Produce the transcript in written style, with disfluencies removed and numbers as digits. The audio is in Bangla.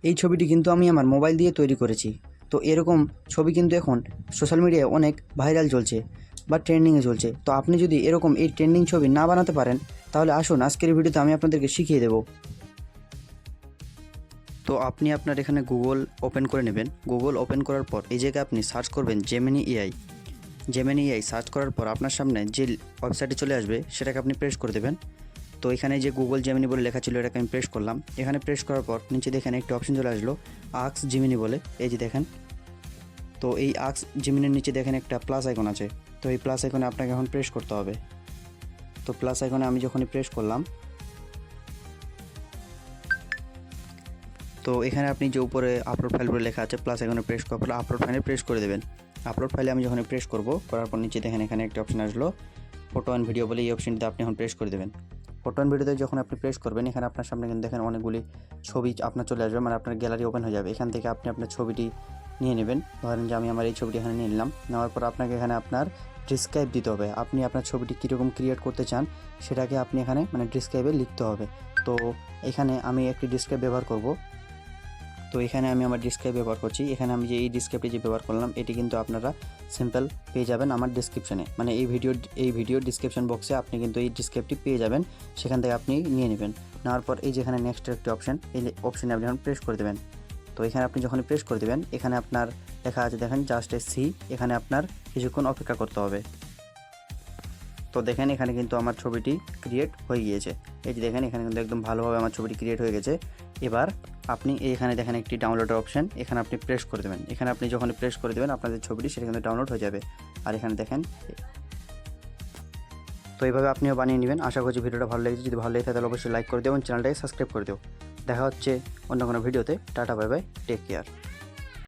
এই ছবিটি কিন্তু আমি আমার মোবাইল দিয়ে তৈরি করেছি। তো এরকম ছবি কিন্তু এখন সোশ্যাল মিডিয়ায় অনেক ভাইরাল চলছে বা ট্রেন্ডিংয়ে চলছে। তো আপনি যদি এরকম এই ট্রেন্ডিং ছবি না বানাতে পারেন তাহলে আসুন আজকের ভিডিওতে আমি আপনাদেরকে শিখিয়ে দেব। তো আপনি আপনার এখানে গুগল ওপেন করে নেবেন। গুগল ওপেন করার পর এই জায়গায় আপনি সার্চ করবেন Gemini AI. Gemini AI search করার পর আপনার সামনে যে ওয়েবসাইটে চলে আসবে সেটাকে আপনি প্রেস করে দেবেন। তো এখানে যে গুগল জেমিনি বলে লেখা ছিল এটাকে আমি প্রেস করলাম। এখানে প্রেস করার পর নিচে দেখেন একটি অপশন চলে আসলো আস্ক জেমিনি বলে, এই যে দেখেন। তো এই আস্ক জেমিনির নিচে দেখেন একটা প্লাস আইকন আছে। তো এই প্লাস আইকনে আপনাকে এখন প্রেস করতে হবে। তো প্লাস আইকনে আমি যখনই প্রেস করলাম, তো এখানে আপনি যে উপরে আপলোড ফাইল বলে লেখা আছে প্লাস আইকনে প্রেস করার পর আপলোড ফাইলে প্রেস করে দেবেন। আপলোড ফাইলে আমি যখন প্রেস করব, করার পর নিচে দেখেন এখানে একটা অপশন আসলো ফটো অ্যান্ড ভিডিও বলে, এই অপশনটিতে আপনি এখন প্রেস করে দেবেন। ফটো অ্যান্ড ভিডিওতে যখন আপনি প্রেস করবেন এখানে আপনার সামনে কিন্তু দেখেন অনেকগুলি ছবি আপনার চলে আসবে, মানে আপনার গ্যালারি ওপেন হয়ে যাবে। এখান থেকে আপনি আপনার ছবিটি নিয়ে নেবেন। ধরেন যে আমি আমার এই ছবিটি এখানে নিয়ে নিলাম। নেওয়ার পর আপনাকে এখানে আপনার ডিসক্রাইব দিতে হবে। আপনি আপনার ছবিটি কীরকম ক্রিয়েট করতে চান সেটাকে আপনি এখানে মানে ডিসক্রাইবে লিখতে হবে। তো এখানে আমি একটি ডিসক্রাইব ব্যবহার করব। তো এখানে আমি আমার ডিসক্রাইব ব্যবহার করছি। এখানে আমি যে এই ডিসক্রাইবটি যে ব্যবহার করলাম এটি কিন্তু আপনারা সিম্পল পেয়ে যাবেন আমার ডিসক্রিপশানে, মানে এই ভিডিও ডিসক্রিপশন বক্সে আপনি কিন্তু এই ডিসক্রাইবটি পেয়ে যাবেন। সেখান থেকে আপনি নিয়ে নেবেন। নেওয়ার পর এই যেখানে নেক্সটের একটি অপশন, এই অপশানে আপনি এখন প্রেস করে দেবেন। তো এখানে আপনি যখন প্রেস করে দেবেন এখানে আপনার লেখা আছে দেখেন জাস্ট এ সি। এখানে আপনার কিছুক্ষণ অপেক্ষা করতে হবে। তো দেখেন এখানে কিন্তু আমার ছবিটি ক্রিয়েট হয়ে গিয়েছে। এই যে দেখেন এখানে কিন্তু একদম ভালোভাবে আমার ছবিটি ক্রিয়েট হয়ে গেছে। এবার আপনি এখানে দেখেন একটি ডাউনলোডের অপশন, এখানে আপনি প্রেস করে দেবেন। এখানে আপনি যখন প্রেস করে দেবেন আপনাদের ছবিটি সেটা কিন্তু ডাউনলোড হয়ে যাবে। আর এখানে দেখেন, তো এইভাবে আপনিও বানিয়ে নেবেন। আশা করছি ভিডিওটা ভালো লেগেছে। যদি ভালো লেগে থাকে তাহলে অবশ্যই লাইক করে দিও এবং চ্যানেলটাকে সাবস্ক্রাইব করে দিও। দেখা হচ্ছে অন্য কোনো ভিডিওতে। Tata, bye bye, take care.